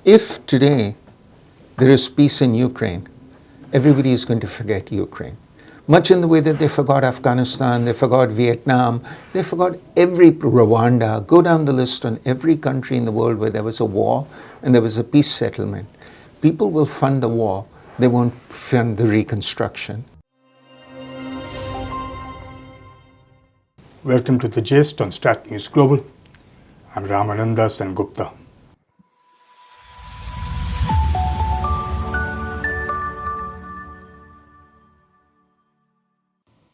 If today there is peace in Ukraine, everybody is going to forget Ukraine. Much in the way that they forgot Afghanistan, they forgot Vietnam, they forgot every Rwanda. Go down the list on every country in the world where there was a war and there was a peace settlement. People will fund the war, they won't fund the reconstruction. Welcome to the Gist on Stat News Global. I'm Ramananda Sen Gupta.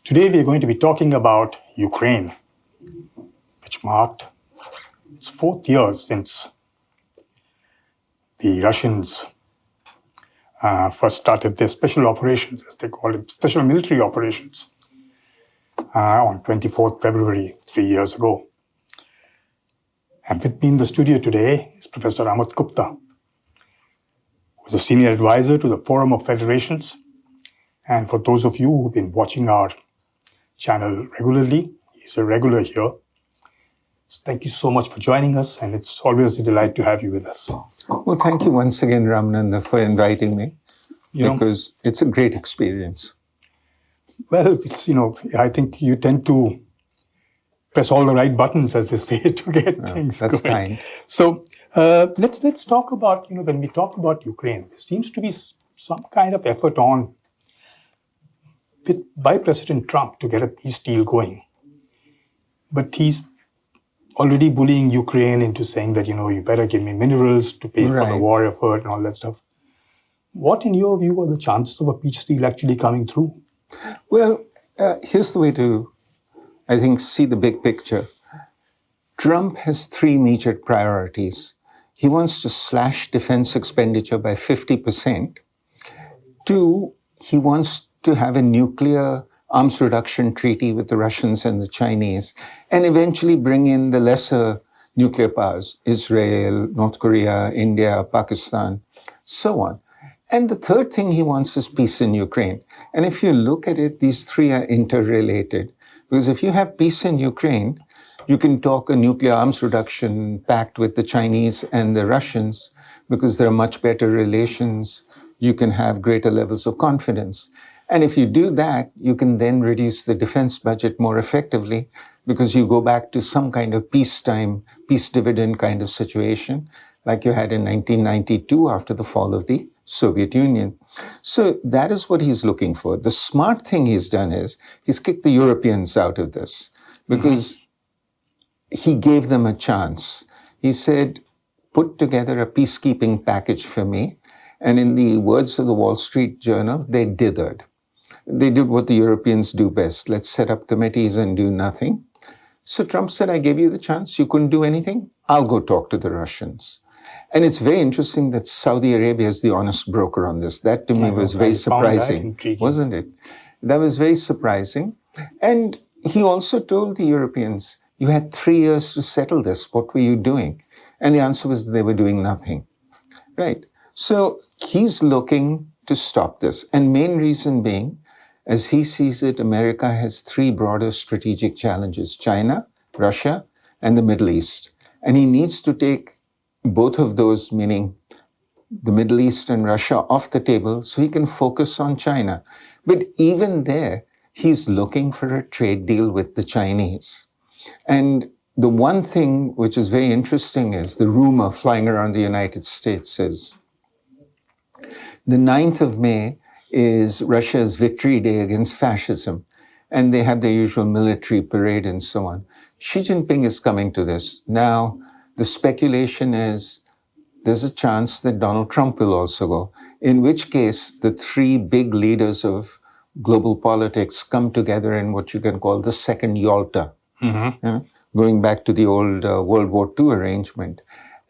Today we are going to be talking about Ukraine, which marked its 4th year since the Russians first started their special operations, as they call it, special military operations, on 24th February, 3 years ago. And with me in the studio today is Professor Amit Gupta, who is a senior advisor to the Forum of Federations. And for those of you who've been watching our channel regularly, he's a regular here. So thank you so much for joining us, and it's always a delight to have you with us. Well, thank you once again, Ramananda, for inviting me, because it's a great experience. Well, it's, I think you tend to press all the right buttons, as they say, to get things that's going. kind. So let's talk about, when we talk about Ukraine, there seems to be some kind of effort on by President Trump to get a peace deal going. But he's already bullying Ukraine into saying that, you better give me minerals to pay for the war effort and all that stuff. What, in your view, are the chances of a peace deal actually coming through? Well, here's the way to, I think, see the big picture. Trump has 3 major priorities. He wants to slash defense expenditure by 50%. 2, he wants to have a nuclear arms reduction treaty with the Russians and the Chinese, and eventually bring in the lesser nuclear powers, Israel, North Korea, India, Pakistan, so on. And the third thing he wants is peace in Ukraine. And if you look at it, these 3 are interrelated. Because if you have peace in Ukraine, you can talk a nuclear arms reduction pact with the Chinese and the Russians, because there are much better relations. You can have greater levels of confidence. And if you do that, you can then reduce the defense budget more effectively, because you go back to some kind of peacetime, peace dividend kind of situation, like you had in 1992 after the fall of the Soviet Union. So that is what he's looking for. The smart thing he's done is he's kicked the Europeans out of this, because he gave them a chance. He said, put together a peacekeeping package for me. And in the words of the Wall Street Journal, they dithered. They did what the Europeans do best. Let's set up committees and do nothing. So Trump said, I gave you the chance. You couldn't do anything. I'll go talk to the Russians. And it's very interesting that Saudi Arabia is the honest broker on this. That to me was very surprising, wasn't it? That was very surprising. And he also told the Europeans, you had 3 years to settle this. What were you doing? And the answer was they were doing nothing. Right. So he's looking to stop this. And main reason being, as he sees it, America has 3 broader strategic challenges: China, Russia, and the Middle East. And he needs to take both of those, meaning the Middle East and Russia, off the table so he can focus on China. But even there, he's looking for a trade deal with the Chinese. And the one thing which is very interesting is the rumor flying around the United States is the 9th of May is Russia's victory day against fascism. And they have their usual military parade and so on. Xi Jinping is coming to this. Now, the speculation is there's a chance that Donald Trump will also go, in which case the 3 big leaders of global politics come together in what you can call the second Yalta, going back to the old World War II arrangement.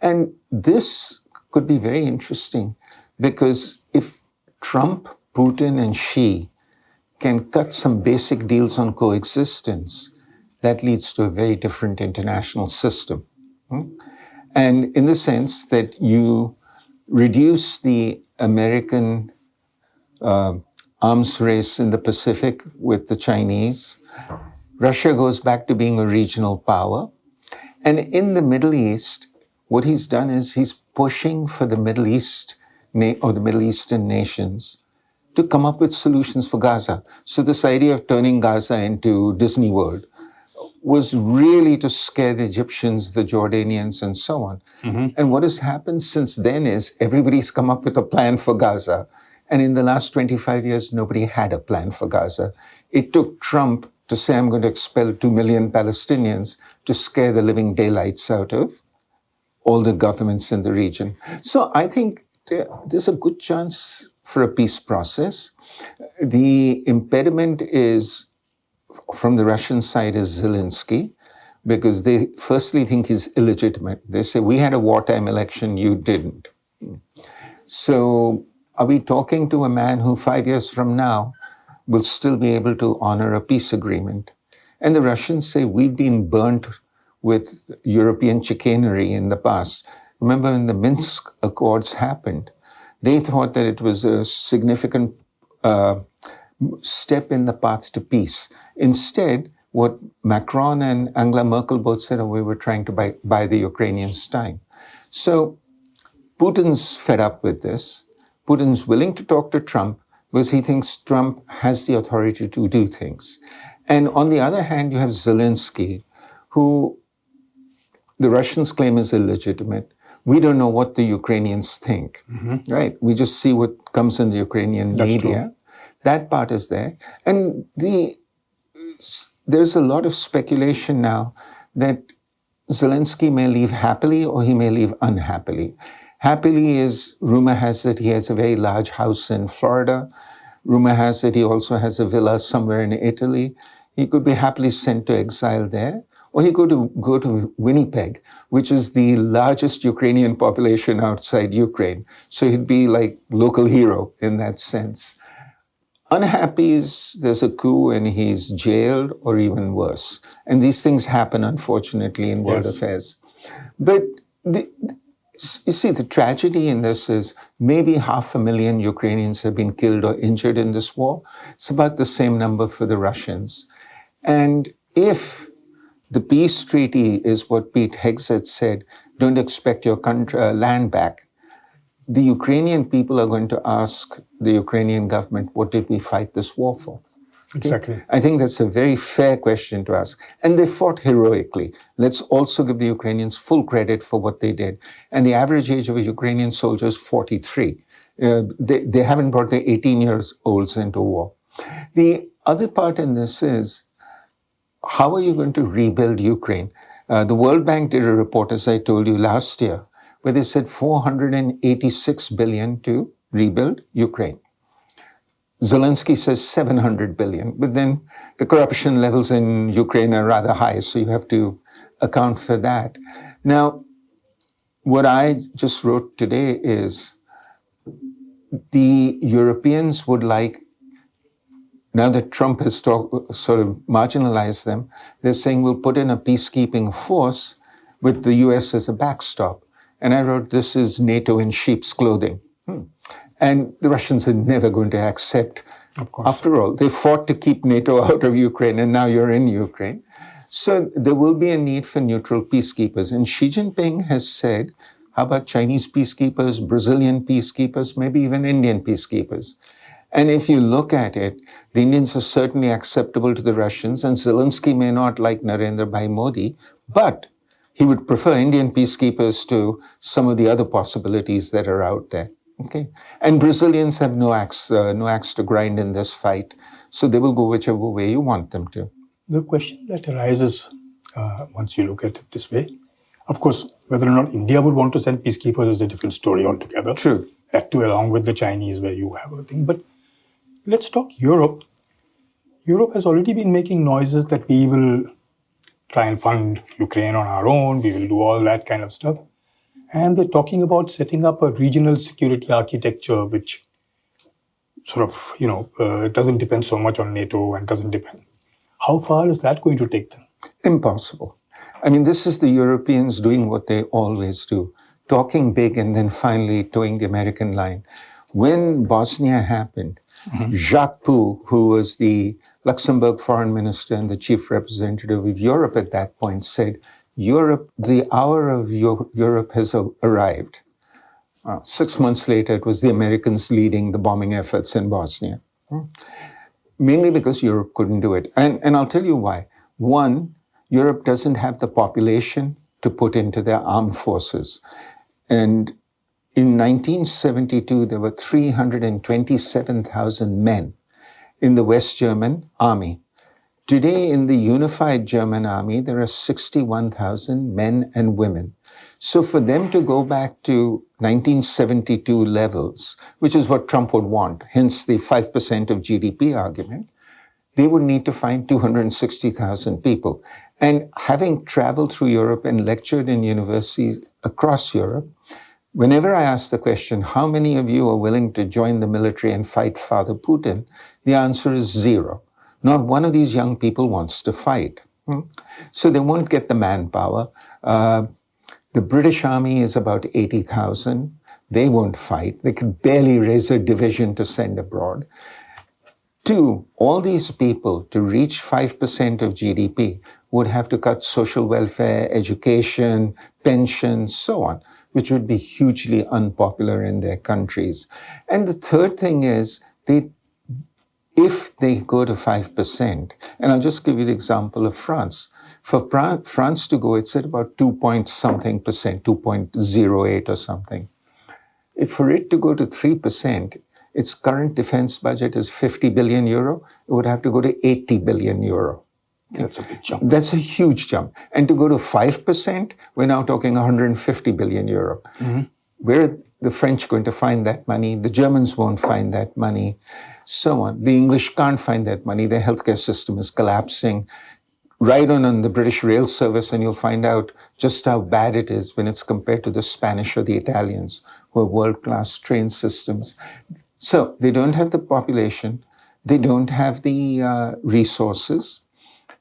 And this could be very interesting, because if Trump, Putin, and Xi can cut some basic deals on coexistence, that leads to a very different international system. And in the sense that you reduce the American arms race in the Pacific with the Chinese, Russia goes back to being a regional power. And in the Middle East, what he's done is he's pushing for the Middle East or the Middle Eastern nations to come up with solutions for Gaza. So this idea of turning Gaza into Disney World was really to scare the Egyptians, the Jordanians, and so on. And what has happened since then is everybody's come up with a plan for Gaza. And in the last 25 years, nobody had a plan for Gaza. It took Trump to say, I'm going to expel 2 million Palestinians to scare the living daylights out of all the governments in the region. So I think there's a good chance for a peace process. The impediment is, from the Russian side, is Zelensky, because they firstly think he's illegitimate. They say, we had a wartime election, you didn't. So are we talking to a man who 5 years from now will still be able to honor a peace agreement? And the Russians say, we've been burnt with European chicanery in the past. Remember when the Minsk Accords happened, they thought that it was a significant step in the path to peace. Instead, what Macron and Angela Merkel both said, we were trying to buy the Ukrainians time. So Putin's fed up with this. Putin's willing to talk to Trump because he thinks Trump has the authority to do things. And on the other hand, you have Zelensky, who the Russians claim is illegitimate. We don't know what the Ukrainians think, right? We just see what comes in the Ukrainian media. True. That part is there. And there's a lot of speculation now that Zelensky may leave happily or he may leave unhappily. Happily is, rumor has it, he has a very large house in Florida. Rumor has it he also has a villa somewhere in Italy. He could be happily sent to exile there. Or he could go to Winnipeg, which is the largest Ukrainian population outside Ukraine. So he'd be like local hero in that sense. Unhappy is there's a coup and he's jailed or even worse. And these things happen, unfortunately, in world affairs. But you see, the tragedy in this is maybe 500,000 Ukrainians have been killed or injured in this war. It's about the same number for the Russians. And if the peace treaty is what Pete Hegseth said, don't expect your land back, the Ukrainian people are going to ask the Ukrainian government, what did we fight this war for? Okay? Exactly. I think that's a very fair question to ask. And they fought heroically. Let's also give the Ukrainians full credit for what they did. And the average age of a Ukrainian soldier is 43. They haven't brought the 18-year-olds into war. The other part in this is, how are you going to rebuild Ukraine? The World Bank did a report, as I told you, last year, where they said $486 billion to rebuild Ukraine. Zelensky says $700 billion, but then the corruption levels in Ukraine are rather high, so you have to account for that. Now, what I just wrote today is the Europeans would like, now that Trump has sort of marginalized them, they're saying we'll put in a peacekeeping force with the US as a backstop. And I wrote, this is NATO in sheep's clothing. And the Russians are never going to accept. Of course. After all, they fought to keep NATO out of Ukraine, and now you're in Ukraine. So there will be a need for neutral peacekeepers. And Xi Jinping has said, how about Chinese peacekeepers, Brazilian peacekeepers, maybe even Indian peacekeepers? And if you look at it, the Indians are certainly acceptable to the Russians, and Zelensky may not like Narendra Bhai Modi, but he would prefer Indian peacekeepers to some of the other possibilities that are out there. Okay, and Brazilians have no axe to grind in this fight, so they will go whichever way you want them to. The question that arises once you look at it this way, of course, whether or not India would want to send peacekeepers is a different story altogether. True. That too, along with the Chinese, where you have a thing. But let's talk Europe. Europe has already been making noises that we will try and fund Ukraine on our own. We will do all that kind of stuff. And they're talking about setting up a regional security architecture, which sort of, doesn't depend so much on NATO and doesn't depend. How far is that going to take them? Impossible. I mean, this is the Europeans doing what they always do, talking big and then finally towing the American line. When Bosnia happened, Jacques Pau, who was the Luxembourg foreign minister and the chief representative of Europe at that point, said, the hour of Europe has arrived. 6 months later, it was the Americans leading the bombing efforts in Bosnia. Mainly because Europe couldn't do it. And I'll tell you why. One, Europe doesn't have the population to put into their armed forces. And in 1972, there were 327,000 men in the West German army. Today, in the unified German army, there are 61,000 men and women. So for them to go back to 1972 levels, which is what Trump would want, hence the 5% of GDP argument, they would need to find 260,000 people. And having traveled through Europe and lectured in universities across Europe, whenever I ask the question, how many of you are willing to join the military and fight Father Putin? The answer is zero. Not one of these young people wants to fight. So they won't get the manpower. The British Army is about 80,000. They won't fight. They could barely raise a division to send abroad. Two, all these people, to reach 5% of GDP, would have to cut social welfare, education, pensions, so on, which would be hugely unpopular in their countries. And the third thing is, if they go to 5%, and I'll just give you the example of France. For France to go, it's at about 2 point something percent, 2.08 or something. If for it to go to 3%, its current defense budget is 50 billion euro, it would have to go to 80 billion euro. That's a big jump. That's a huge jump. And to go to 5%, we're now talking 150 billion euro. Where are the French going to find that money? The Germans won't find that money, so on. The English can't find that money. Their healthcare system is collapsing. Ride on the British rail service and you'll find out just how bad it is when it's compared to the Spanish or the Italians, who are world-class train systems. So they don't have the population. They don't have the resources.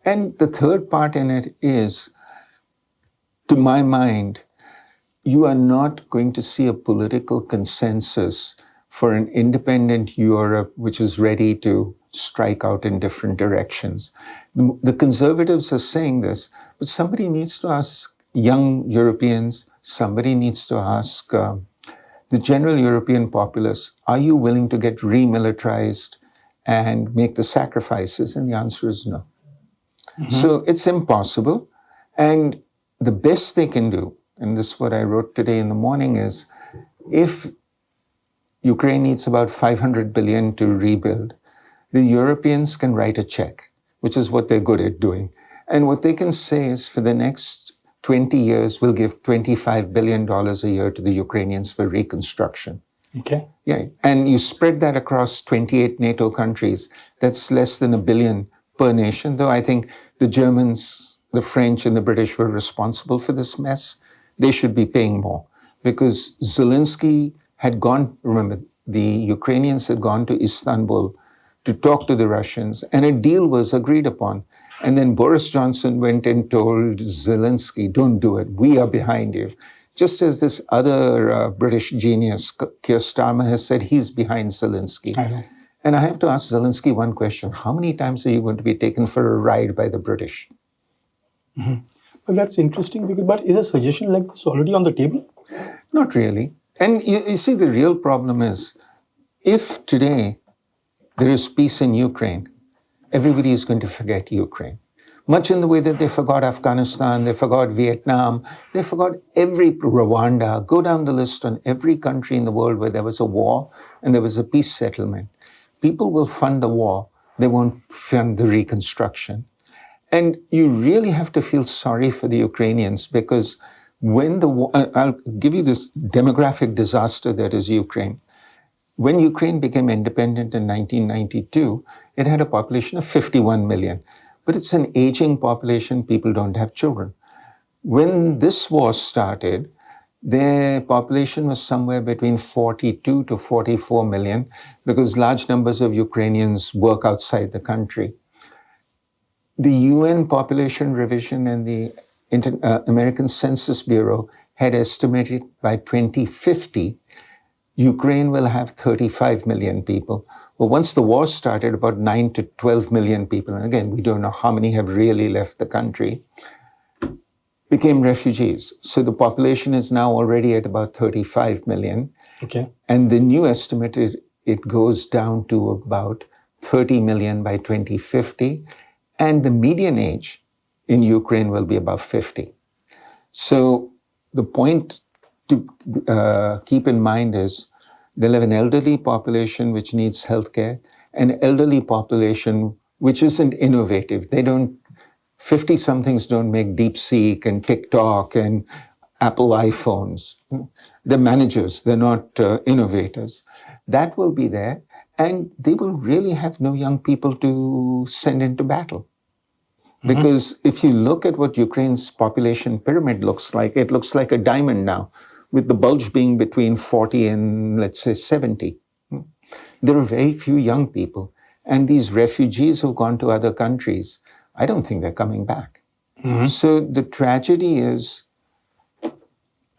And the third part in it is, to my mind, you are not going to see a political consensus for an independent Europe which is ready to strike out in different directions. The conservatives are saying this, but somebody needs to ask young Europeans, somebody needs to ask the general European populace, are you willing to get remilitarized and make the sacrifices? And the answer is no. So it's impossible. And the best they can do, and this is what I wrote today in the morning, is if Ukraine needs about 500 billion to rebuild, the Europeans can write a check, which is what they're good at doing. And what they can say is, for the next 20 years, we'll give $25 billion a year to the Ukrainians for reconstruction. Okay. Yeah, and you spread that across 28 NATO countries, that's less than $1 billion per nation, though I think the Germans, the French, and the British were responsible for this mess. They should be paying more, because Zelensky had gone, remember, the Ukrainians had gone to Istanbul to talk to the Russians, and a deal was agreed upon. And then Boris Johnson went and told Zelensky, don't do it, we are behind you. Just as this other British genius, Keir Starmer, has said he's behind Zelensky. I know. And I have to ask Zelensky one question. How many times are you going to be taken for a ride by the British? Well, that's interesting, but is a suggestion like this already on the table? Not really. And you see, the real problem is, if today there is peace in Ukraine, everybody is going to forget Ukraine. Much in the way that they forgot Afghanistan, they forgot Vietnam, they forgot Rwanda. Go down the list on every country in the world where there was a war and there was a peace settlement. People will fund the war, they won't fund the reconstruction. And you really have to feel sorry for the Ukrainians, because when the war, I'll give you this demographic disaster that is Ukraine. When Ukraine became independent in 1992, it had a population of 51 million. But it's an aging population, people don't have children. When this war started, their population was somewhere between 42 to 44 million, because large numbers of Ukrainians work outside the country. The UN population revision and the American Census Bureau had estimated by 2050, Ukraine will have 35 million people. Well, once the war started, about 9 to 12 million people, and again, we don't know how many have really left the country. became refugees. So the population is now already at about 35 million. Okay. And the new estimate is it goes down to about 30 million by 2050. And the median age in Ukraine will be above 50. So the point to keep in mind is they'll have an elderly population which needs healthcare, an elderly population which isn't innovative. 50-somethings don't make DeepSeek and TikTok and Apple iPhones. They're managers, they're not innovators. That will be there, and they will really have no young people to send into battle. Because if you look at what Ukraine's population pyramid looks like, it looks like a diamond now, with the bulge being between 40 and, let's say, 70. There are very few young people. And these refugees who've gone to other countries, I don't think they're coming back. So the tragedy is,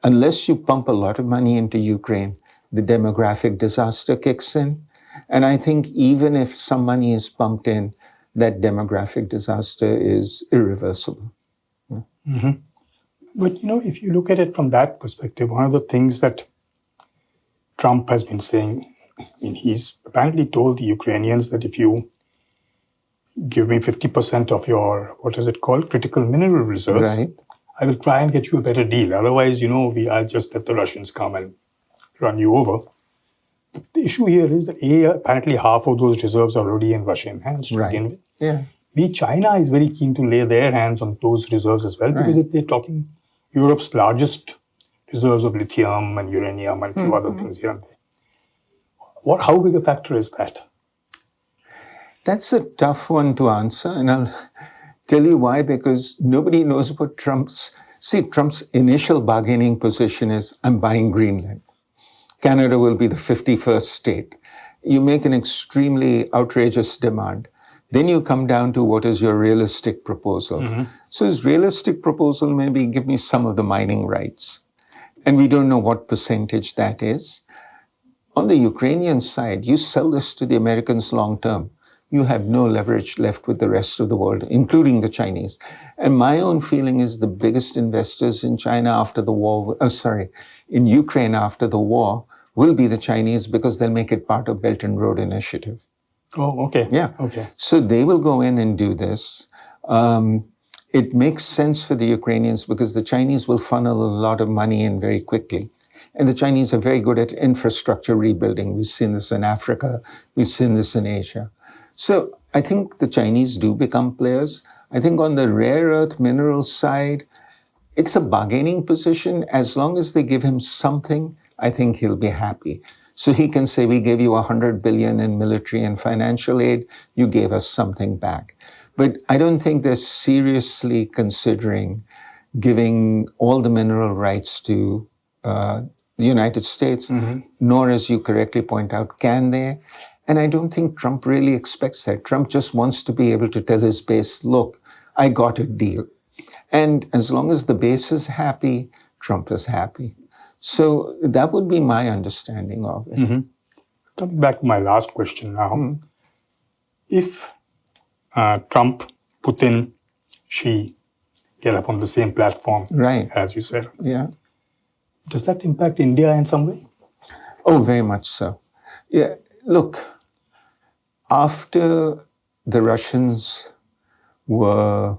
unless you pump a lot of money into Ukraine, the demographic disaster kicks in. And I think even if some money is pumped in, that demographic disaster is irreversible. But, if you look at it from that perspective, one of the things that Trump has been saying, he's apparently told the Ukrainians that if you give me 50% of your, what is it called, critical mineral reserves, Right. I will try and get you a better deal. Otherwise, I'll just let the Russians come and run you over. The issue here is that apparently half of those reserves are already in Russian hands to begin with. Yeah. China is very keen to lay their hands on those reserves as well, because they're talking Europe's largest reserves of lithium and uranium and a few other things here and there. How big a factor is that? That's a tough one to answer, and I'll tell you why, because nobody knows what Trump's initial bargaining position is, I'm buying Greenland. Canada will be the 51st state. You make an extremely outrageous demand. Then you come down to what is your realistic proposal. So his realistic proposal may be give me some of the mining rights. And we don't know what percentage that is. On the Ukrainian side, you sell this to the Americans long term. You have no leverage left with the rest of the world, including the Chinese. And my own feeling is the biggest investors in China after the war, in Ukraine after the war, will be the Chinese, because they'll make it part of Belt and Road Initiative. Oh, okay. Yeah. Okay. So they will go in and do this. It makes sense for the Ukrainians because the Chinese will funnel a lot of money in very quickly. And the Chinese are very good at infrastructure rebuilding. We've seen this in Africa. We've seen this in Asia. So I think the Chinese do become players. I think on the rare earth minerals side, it's a bargaining position. As long as they give him something, I think he'll be happy. So he can say, we gave you $100 billion in military and financial aid. You gave us something back. But I don't think they're seriously considering giving all the mineral rights to the United States, nor, as you correctly point out, can they? And I don't think Trump really expects that. Trump just wants to be able to tell his base, look, I got a deal. And as long as the base is happy, Trump is happy. So that would be my understanding of it. Coming back to my last question now. If Trump, Putin, Xi get up on the same platform, Right. as you said, Yeah. does that impact India in some way? Oh, very much so. Yeah. Look, after the Russians were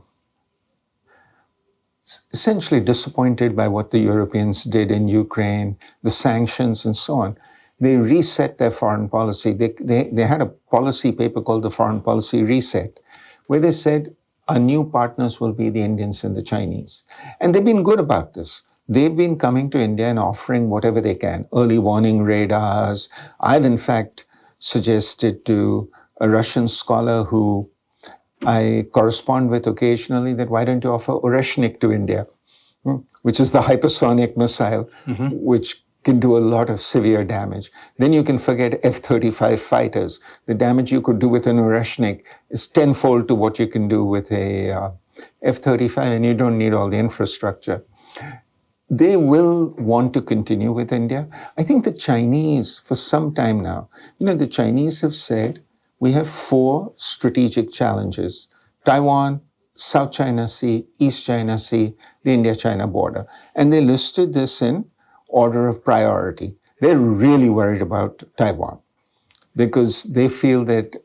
essentially disappointed by what the Europeans did in Ukraine, the sanctions and so on, they reset their foreign policy. They had a policy paper called the Foreign Policy Reset, where they said our new partners will be the Indians and the Chinese. And they've been good about this. They've been coming to India and offering whatever they can, early warning radars. I've in fact suggested to a Russian scholar who I correspond with occasionally that why don't you offer Oreshnik to India, which is the hypersonic missile, which can do a lot of severe damage. Then you can forget F-35 fighters. The damage you could do with an Oreshnik is tenfold to what you can do with a F-35, and you don't need all the infrastructure. They will want to continue with India. I think the Chinese, for some time now, the Chinese have said, we have 4 strategic challenges: Taiwan, South China Sea, East China Sea, the India-China border. And they listed this in order of priority. They're really worried about Taiwan because they feel that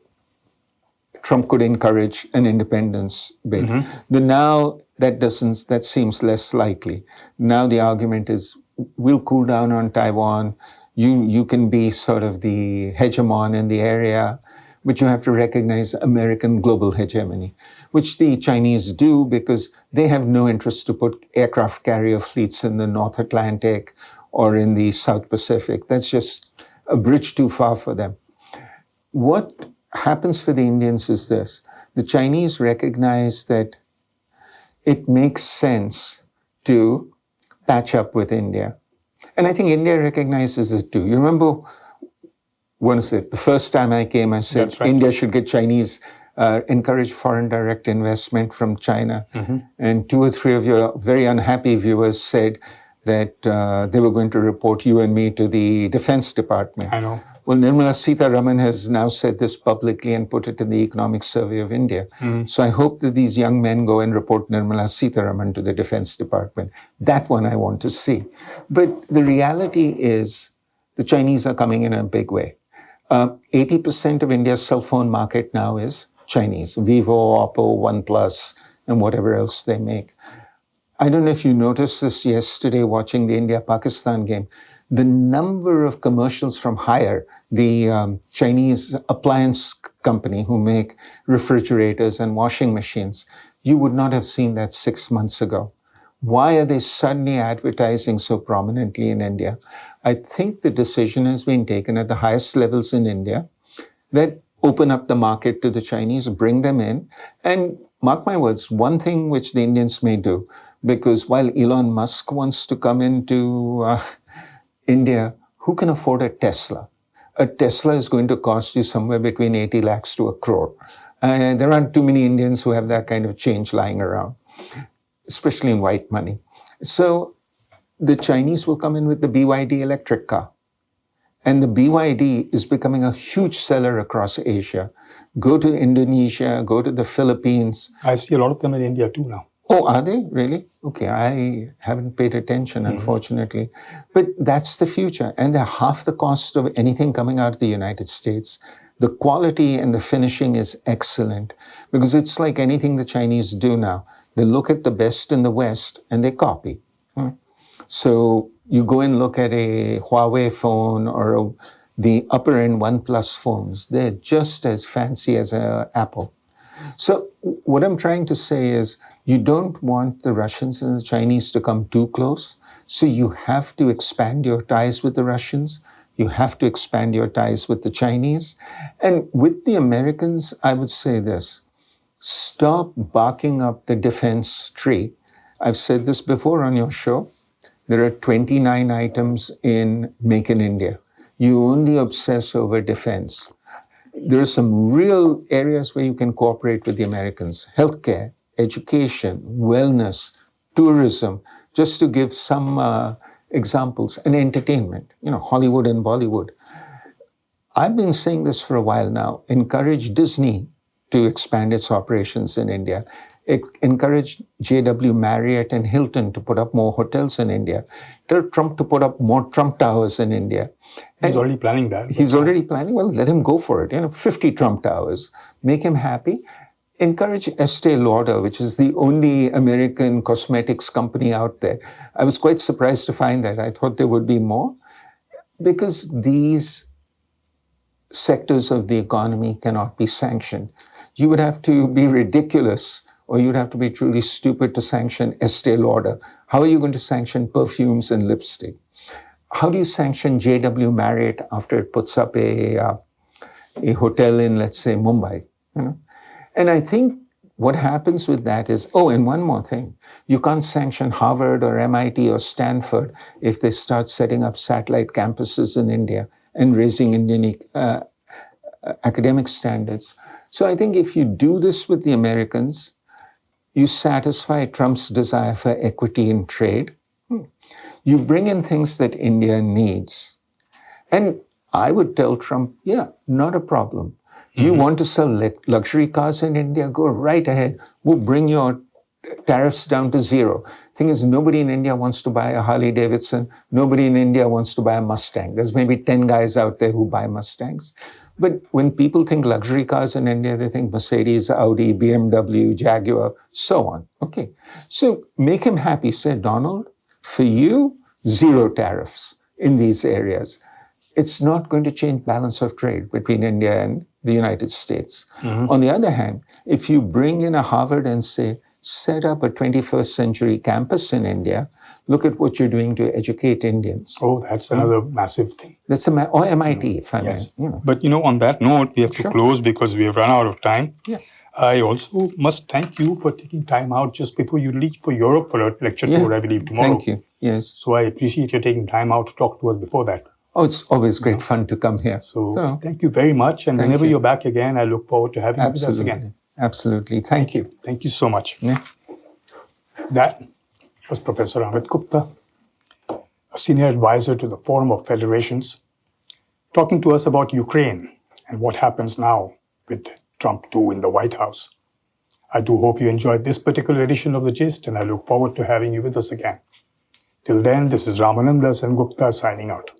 Trump could encourage an independence bid. Now that seems less likely. Now the argument is we'll cool down on Taiwan. You can be sort of the hegemon in the area, but you have to recognize American global hegemony, which the Chinese do because they have no interest to put aircraft carrier fleets in the North Atlantic or in the South Pacific. That's just a bridge too far for them. What happens for the Indians is this. The Chinese recognize that it makes sense to patch up with India. And I think India recognizes it too. You remember, when was it? The first time I came, I said right. India should get Chinese, encourage foreign direct investment from China. And 2 or 3 of your very unhappy viewers said that they were going to report you and me to the Defense Department. I know. Well, Nirmala Sitharaman has now said this publicly and put it in the Economic Survey of India. So I hope that these young men go and report Nirmala Sitharaman to the Defense Department. That one I want to see. But the reality is the Chinese are coming in a big way. 80% of India's cell phone market now is Chinese. Vivo, Oppo, OnePlus, and whatever else they make. I don't know if you noticed this yesterday watching the India-Pakistan game. The number of commercials from Haier, the Chinese appliance company who make refrigerators and washing machines, you would not have seen that 6 months ago. Why are they suddenly advertising so prominently in India? I think the decision has been taken at the highest levels in India that open up the market to the Chinese, bring them in. And mark my words, one thing which the Indians may do, because while Elon Musk wants to come into India, who can afford a Tesla? A Tesla is going to cost you somewhere between 80 lakhs to 1 crore. There aren't too many Indians who have that kind of change lying around, especially in white money. So the Chinese will come in with the BYD electric car. And the BYD is becoming a huge seller across Asia. Go to Indonesia, go to the Philippines. I see a lot of them in India too now. Oh, are they? Really? Okay, I haven't paid attention, unfortunately. But that's the future. And they're half the cost of anything coming out of the United States. The quality and the finishing is excellent because it's like anything the Chinese do now. They look at the best in the West and they copy. So you go and look at a Huawei phone or the upper end OnePlus phones. They're just as fancy as an Apple. So what I'm trying to say is you don't want the Russians and the Chinese to come too close. So you have to expand your ties with the Russians. You have to expand your ties with the Chinese. And with the Americans, I would say this. Stop barking up the defense tree. I've said this before on your show. There are 29 items in Make in India. You only obsess over defense. There are some real areas where you can cooperate with the Americans. Healthcare, education, wellness, tourism, just to give some examples, and entertainment, Hollywood and Bollywood. I've been saying this for a while now. Encourage Disney to expand its operations in India. Encourage JW Marriott and Hilton to put up more hotels in India. Tell Trump to put up more Trump Towers in India. He's already planning that. He's already planning. Well, let him go for it. 50 Trump Towers. Make him happy. Encourage Estee Lauder, which is the only American cosmetics company out there. I was quite surprised to find that. I thought there would be more. Because these sectors of the economy cannot be sanctioned. You would have to be ridiculous or you'd have to be truly stupid to sanction Estee Lauder. How are you going to sanction perfumes and lipstick? How do you sanction JW Marriott after it puts up a hotel in, let's say, Mumbai? And I think what happens with that is, and one more thing. You can't sanction Harvard or MIT or Stanford if they start setting up satellite campuses in India and raising Indian academic standards. So I think if you do this with the Americans, you satisfy Trump's desire for equity in trade. You bring in things that India needs. And I would tell Trump, not a problem. Do you want to sell luxury cars in India? Go right ahead. We'll bring your tariffs down to zero. Thing is, nobody in India wants to buy a Harley Davidson. Nobody in India wants to buy a Mustang. There's maybe 10 guys out there who buy Mustangs. But when people think luxury cars in India, they think Mercedes, Audi, BMW, Jaguar, so on. Okay. So make him happy. Say, Donald, for you, zero tariffs in these areas. It's not going to change balance of trade between India and the United States. On the other hand, if you bring in a Harvard and say, set up a 21st century campus in India, look at what you're doing to educate Indians. Oh, that's another massive thing. That's or MIT, if I may. Yes. But, on that note, we have to close because we have run out of time. Yeah. I also must thank you for taking time out just before you leave for Europe for a lecture tour, I believe, tomorrow. Thank you. Yes. So I appreciate you taking time out to talk to us before that. Oh, it's always great fun to come here. So thank you very much. And whenever you're back again, I look forward to having you with us again. Absolutely. Thank you. Thank you so much. Yeah. That was Professor Amit Gupta, a senior advisor to the Forum of Federations, talking to us about Ukraine and what happens now with Trump too in the White House. I do hope you enjoyed this particular edition of The Gist, and I look forward to having you with us again. Till then, this is Ramananda Sen Gupta signing out.